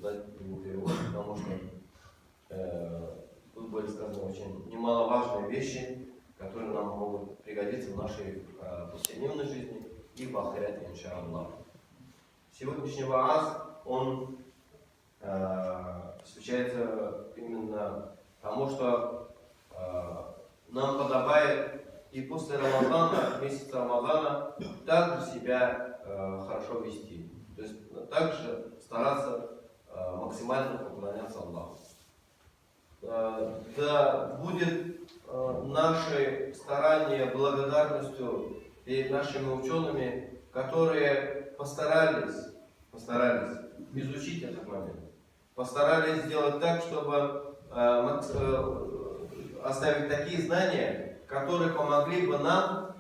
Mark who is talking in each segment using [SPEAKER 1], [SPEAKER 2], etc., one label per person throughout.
[SPEAKER 1] дать его перевод, потому что тут были сказаны очень немаловажные вещи, которые нам могут пригодиться в нашей повседневной жизни и в ахирате, иншаллах. Сегодняшний вааз, он посвящается именно тому, что нам подобает и после Рамазана, месяца Рамазана, также себя хорошо вести. То есть также стараться максимально поклоняться Аллаху. Да будет наши старания благодарностью перед нашими учеными, которые постарались изучить этот момент, постарались сделать так, чтобы оставить такие знания, которые помогли бы нам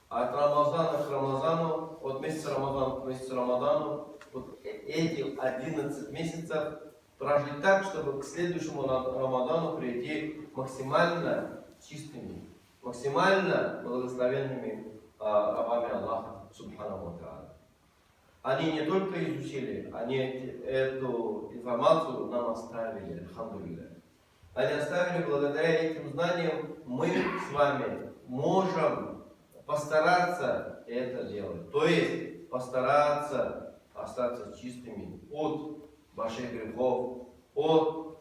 [SPEAKER 1] от Рамазана к Рамазану, от месяца Рамазана к месяцу Рамазану, вот эти 11 месяцев прожить так, чтобы к следующему Рамадану прийти максимально чистыми, максимально благословенными рабами Аллаха Субханаху ва Тааля. Они не только изучили, они эту информацию нам оставили, альхамдулилля. Они оставили, благодаря этим знаниям мы с вами можем постараться это делать. То есть постараться остаться чистыми от больших грехов, от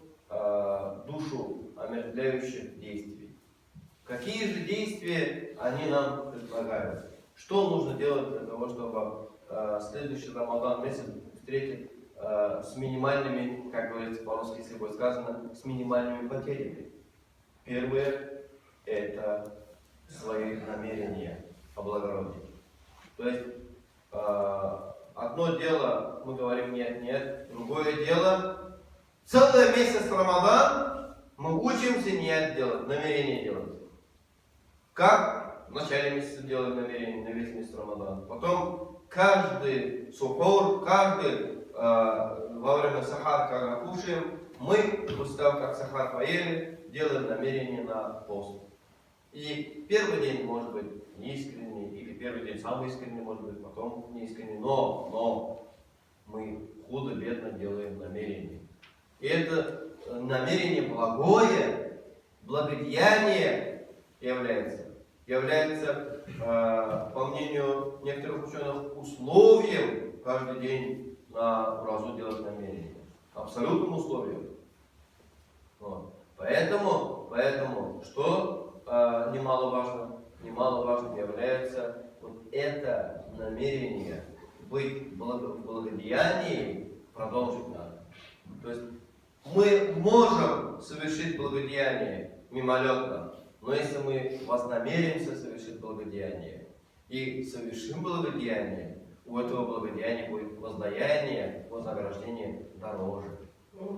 [SPEAKER 1] душу омертвляющих действий. Какие же действия они нам предлагают? Что нужно делать для того, чтобы следующий Рамадан месяц встретить с минимальными, как говорится по-русски, если будет сказано, с минимальными потерями? Первое – это свои намерения облагородить. То есть одно дело, мы говорим нет, другое дело, целый месяц Рамадан мы учимся нет делать, намерение делать. Как? В начале месяца делаем намерение на весь месяц Рамадан. Потом каждый сухор, во время сахар, когда кушаем, мы, после того, как сахар поели, делаем намерение на пост. И первый день может быть неискренний, или первый день самый искренний, может быть, потом неискренний, но мы худо-бедно делаем намерение. И это намерение благое, благодеяние является, по мнению некоторых ученых, условием каждый день на уразу делать намерение. Абсолютным условием. Вот. Поэтому, что немаловажным является вот это намерение быть в благодеянии, продолжить надо. То есть мы можем совершить благодеяние мимолетно, но если мы вознамеримся совершить благодеяние и совершим благодеяние, у этого благодеяния будет воздаяние, вознаграждение дороже.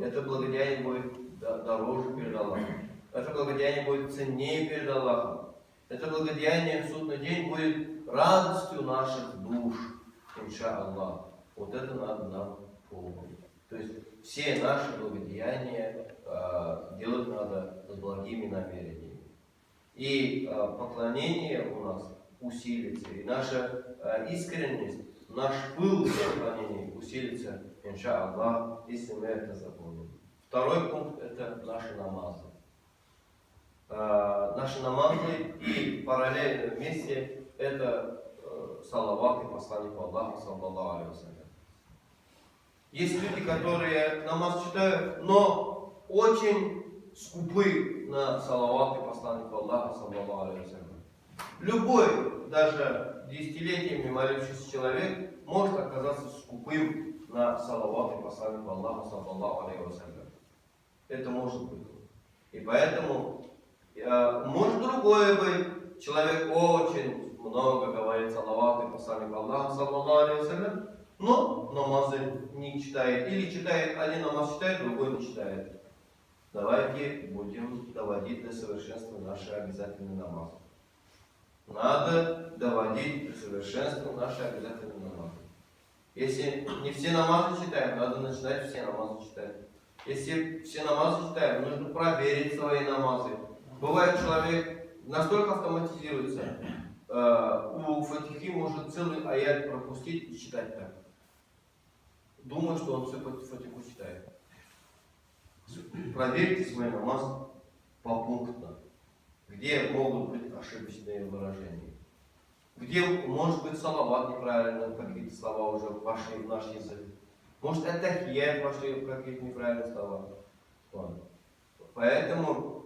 [SPEAKER 1] Это благодеяние будет дороже перед Аллахом. Это благодеяние будет ценнее перед Аллахом. Это благодеяние в судный день будет радостью наших душ, иншаллах. Вот это надо нам помнить. То есть все наши благодеяния делать надо с благими намерениями. И поклонение у нас усилится, и наша искренность, наш пыл в поклонении усилится, иншаллах, если мы это запомним. Второй пункт – это наши намазы. Наши намазы и параллельно вместе это салават и посланнику Аллаха, саллаллаху алейхи ва саллям. Есть люди, которые намаз читают, но очень скупы на салават и посланнику Аллаха, саллаллаху алейхи ва саллям. Любой, даже десятилетиями молящийся человек может оказаться скупым на салават и посланнику Аллаха, саллаллаху алейхи ва саллям. Это может быть. И поэтому может другое быть. Человек очень много говорит салават и посланнику Аллаха, саллаллаху алейхи ва саллям, но намазы не читает. Или читает, один намаз читает, другой не читает. Давайте будем доводить до совершенства наши обязательные намазы. Надо доводить до совершенства наши обязательные намазы. Если не все намазы читаем, надо начинать все намазы читать. Если все намазы читаем, нужно проверить свои намазы. Бывает, человек настолько автоматизируется, у фатихи может целый аят пропустить и читать так. думает, что он все по фатиху читает. Проверьте свой намаз попунктно. Где могут быть ошибочные выражения. Где может быть салават неправильно, какие-то слова уже вошли в наш язык. Может ат-тахият вошли в какие-то неправильные слова. Поэтому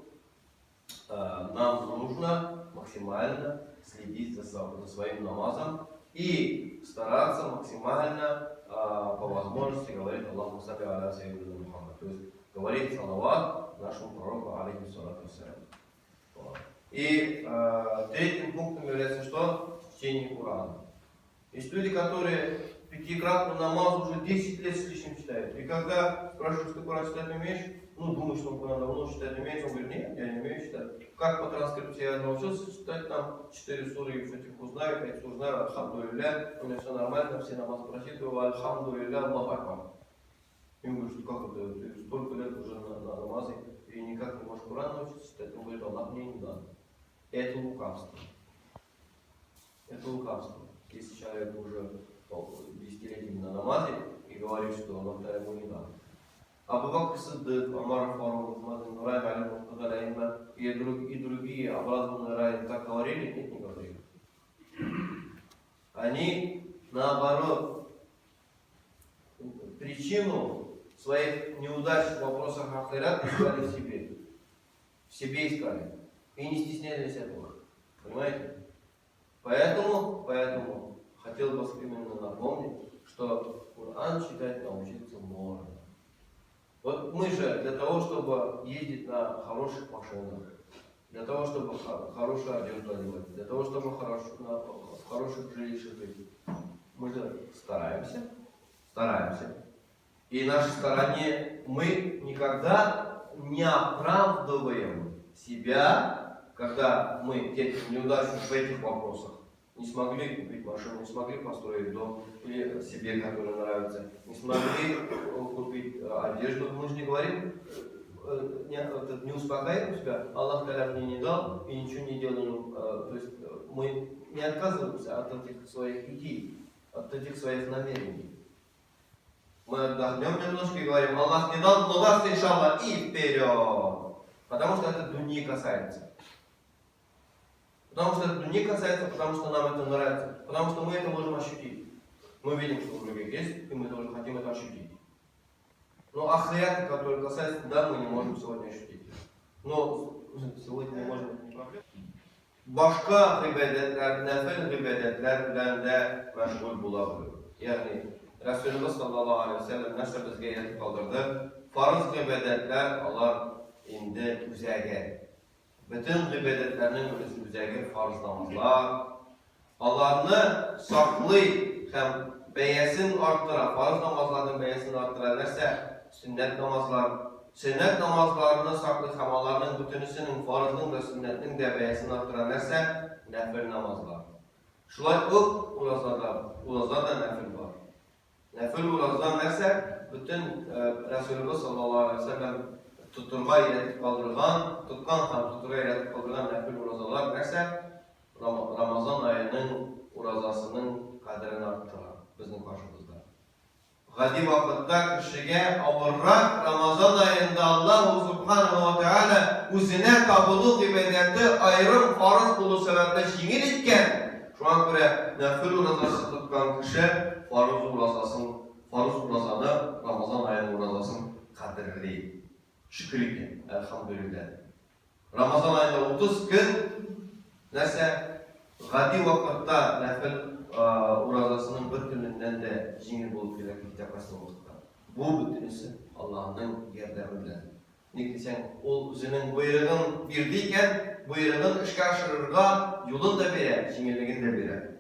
[SPEAKER 1] нам нужно максимально следить за своим намазом и стараться максимально по возможности говорить Аллаху салли аля саййидина Мухаммад. То есть говорить салават нашему пророку алейхиссалату вассалям. И третьим пунктом является что? Чтение Корана. Есть люди, которые пятикратный намаз уже 10 лет с лишним читают. И когда спрашивают, что ты Коран читать умеешь, думаешь, что он Коран давно читать умеет, он говорит, нет, я не умею читать. Как по транскрипции я научился читать там 4 суры и фатиху знаю, 5 сур знаю, альхамдулилля, у меня все нормально, все намаз прочитываю, альхамдулилля, Аллаху акбар. И он говорит, как это, ты столько лет уже на намазе, и никак не можешь Коран научиться читать. Он говорит, Аллах мне не даст. Это лукавство. Это лукавство. Если человек уже десятилетиями на намазе и говорит, что Аллах ему не даст. Абу Бакр Сиддик, Амар Фарук, Мазин Рай, Алим и другие образованные раи так говорили? Нет, не говорили. Они, наоборот, причину своих неудач в вопросах ахират искали в себе. В себе искали. И не стеснялись этого. Понимаете? Поэтому хотел бы именно напомнить, что Коран читать научиться можно. Вот мы же для того, чтобы ездить на хороших машинах, для того, чтобы хорошую одежду одевать, для того, чтобы в хороших жилищах жить, мы же стараемся. И наши старания мы никогда не оправдываем себя, когда мы где-то неудачны в этих вопросах. Не смогли купить машину, не смогли построить дом или себе, который нравится, не смогли купить одежду. Мы же не говорим, не успокаиваем себя, Аллах Та'аля мне не дал и ничего не делаем. То есть мы не отказываемся от этих своих идей, от этих своих намерений. Мы отдохнем немножко и говорим, Аллах не дал, но даст иншаллах и вперед. Потому что это дуньи касается. Потому что это не касается, потому что нам это нравится. Потому что мы это можем ощутить. Мы видим, что у других есть, и мы тоже хотим это ощутить. Но ахират, который касается, да, мы не можем сегодня ощутить. Но сегодня мы можем не проблема. Başka ibadetler, nafil ibadetler bilen de meşgul bulabilir. Yani Resulullah sallallahu aleyhi ve sellem nasıl bizge yetib kaldırdı? Farz ibadetler Allah indi üzerge. Bütün ibadetlerinin üzerge farz namazlar. Allah'ını saklay hem beyesin arttıra, farz namazlarının beyesini arttırarlarsa sünnet namazlar. Sünnet namazlarını saklı kamalarının bütünüsünün, farzının ve sünnetin de beyesini arttırarlarsa nefil namazlar. Şulay ulazlar da nefil var. Nefil ulazlar neyse bütün Resulullah sallallahu aleyhi ve sellem tuturga iletip kaldırgan, tutkan hem tuturga iletip kaldırgan nefil ulazlar neyse Ramazan ayının urazasının kadrini arttırır bizim karşımızda. Gadi vakitte kişiye avırrak Ramazan ayında Allah Subhanahu ve Teala üzerine kabulü ibadeti ayrım farz bulu sebeple şiir etken şu an göre nefil urazası tutkan kişi farz urazanı Ramazan ayının urazasının kadrini şükür etken elhamdülillah. Ramazan ayında 30 gün neyse gadi vakitte nefil urazasının bir gününden de jingil bulup gerekli yapasın vakitte. Bu bütünüsü Allah'ın yardımıyla. Ne desen, o özünün buyruğun birdiyken, buyruğun işe aşırırga yolun da bire, jingilligin de bire.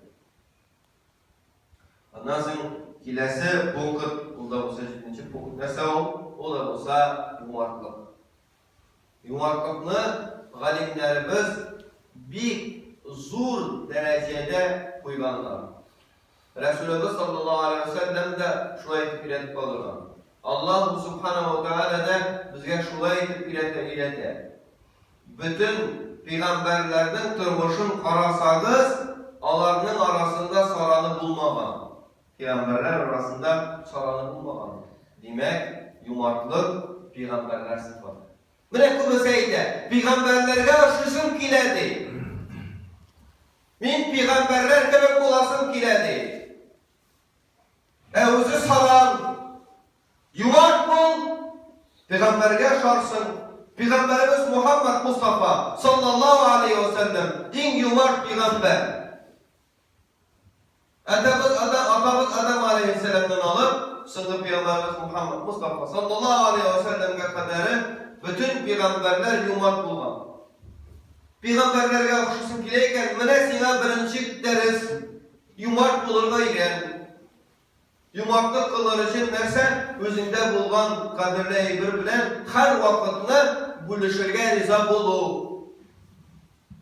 [SPEAKER 1] Ondan sonra kilesi punkt, o da olsa 7. punkt neyse o da olsa yumartlık. Yumartlıkını galimlerimiz bir zor derecede koyganlar. Resulullah sallallahu aleyhi ve sellem de şuna etip iletip kalırlar. Allah subhanahu ve teala da bizge şuna etip ilete. Bütün peygamberlerden tırmışın karasağız, alarının arasında saranı bulmagan. Peygamberler arasında çalanı bulmagan. Demek, yumartlık peygamberler sıfatı. Mine kubusaydı, peygamberlerge aşışım kiledi. Min peygamberler gibi bulasım kiledi. Özü salam, yumart bul, peygamberge aşarsın. Peygamberimiz Muhammed Mustafa sallallahu aleyhi ve sellem en yumart peygamber. Atamız Adam aleyhisselam'dan alıp sınıf Peygamberimiz Muhammed Mustafa sallallahu aleyhi ve sellem'e kadar bütün peygamberler yumart bulgan. Peygamberlerge aşısın kileyken mene sana birinci deriz yumart bulurga iken. Yumartlık kılır için nerse özünde bulgan kadirli eybir bilen her vakitini bölüşürge riza bolu.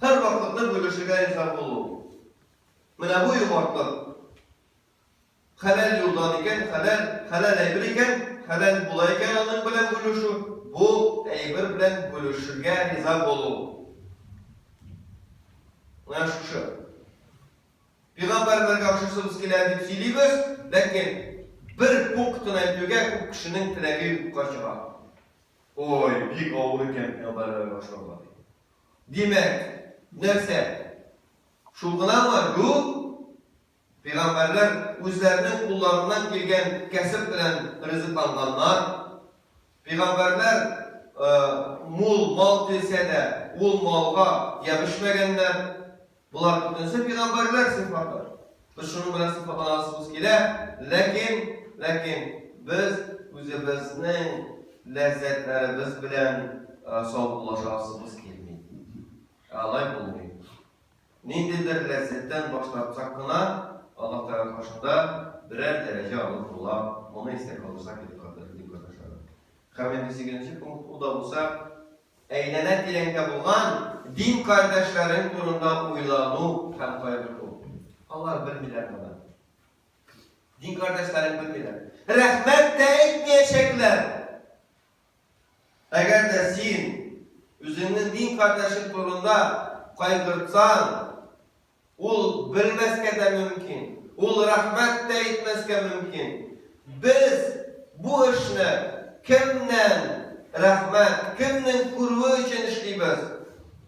[SPEAKER 1] Her vakitini bölüşürge riza bolu. Mene bu yumartlık. Halal yoldan iken, halal eybir iken, halal bulayken onun bilen bölüşü. Bu eybir bilen bölüşürge riza bolu. Mene şu. Peygamberler karşısız kilerdik silibіз, lakin bir punktuna ötüge bu kişinin tilegi kaçığa. Oy, büyük ağır iken Peygamberler karşıladı. Demek, nerse, şulguna mı? Yok. Peygamberler özlerinin kullarından gelgen kesip bilen rızıklananlar, Peygamberler mul mal dese de, ul malga yabışmagenler, bunlar bütünse peygamberler sıfatlar. Biz şunun bilen sıfatlanasımız kile, lakin biz özümüzün lezzetlerimiz bilen savunlaşasımız kelmeydi. Alay bulmayın. Nindidir lezzetten başlatsak kına, Allah Teala karşında birer derece alıp ola, onu istek alırsak dikkat aşağıda. Hemen 8. punkt o da olsa, eğlenet dilenge bulgan din kardeşlerin turunda uylanu hem kaybettu. Allah bilmiler bana. Din kardeşlerin bilmiler. Rahmet de etmeyecekler. Eğer de sen özünün din kardeşin turunda kaygırtsan, ol bilmezke de mümkün. Ol rahmet de etmezke mümkün. Biz bu işini kimden rahmet, kimnin kurvu için işleyimiz?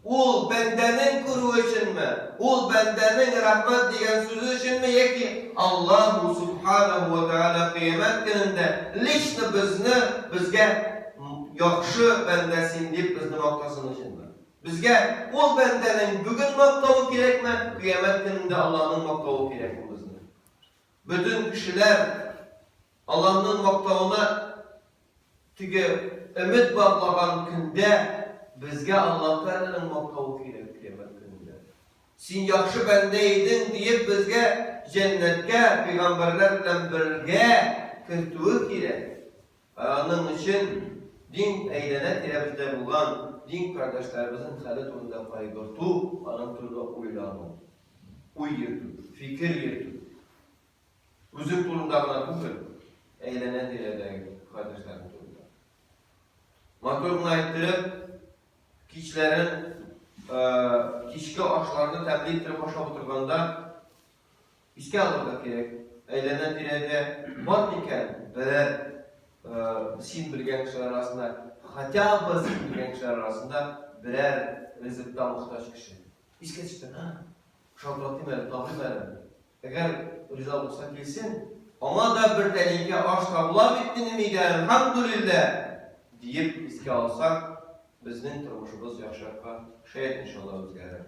[SPEAKER 1] Ol bendenin kurvu için mi? Ol bendenin rahmet diyen sözü için mi? Yeki Allah Subhanahu ve Teala kıyamet gününde lişni bizge yakşı bendesin deyip bizni noktasının için mi? Bizge ol bendenin bugün noktağı gerek mi? Kıyamet gününde Allah'ın noktağı gerek mi bizni? Bütün kişiler Allah'ın noktağına tüge ümit bağlayan günde bizge Allah Teala'nın noktağı gerek kıyamet gününde. Sen yakşı bendeydin deyip bizge cennetke peygamberlerle birge kırtığı gerek. Onun için din eğlenet ile bizde bulan din kardeşlerimizin halet önünde kaygırtı, onun turda uylanı, uy yırtı, fikir yırtı. Üzüm turunda buna kufur, eğlenet ile de kardeşlerin turunda. Maturuna ettirip, kişilerin kişki aşlarını təbliğ ettirip başa oturganda iske alırda gerek. Eğlenet ile de var iken, böyle sin bilgen kişiler arasında, hatta bazı bilgen kişiler arasında birer rızıkta muhtaç kişi. İske çıktı, şavratlı meri, tahri meri. Eğer rıza olsa gelsin, ama da bir tehlike aş kabula bittiğini miydi? Elhamdülillah deyip iske alsak, bizning turmushimiz yaxshiroqqa inşallah o'zgarar.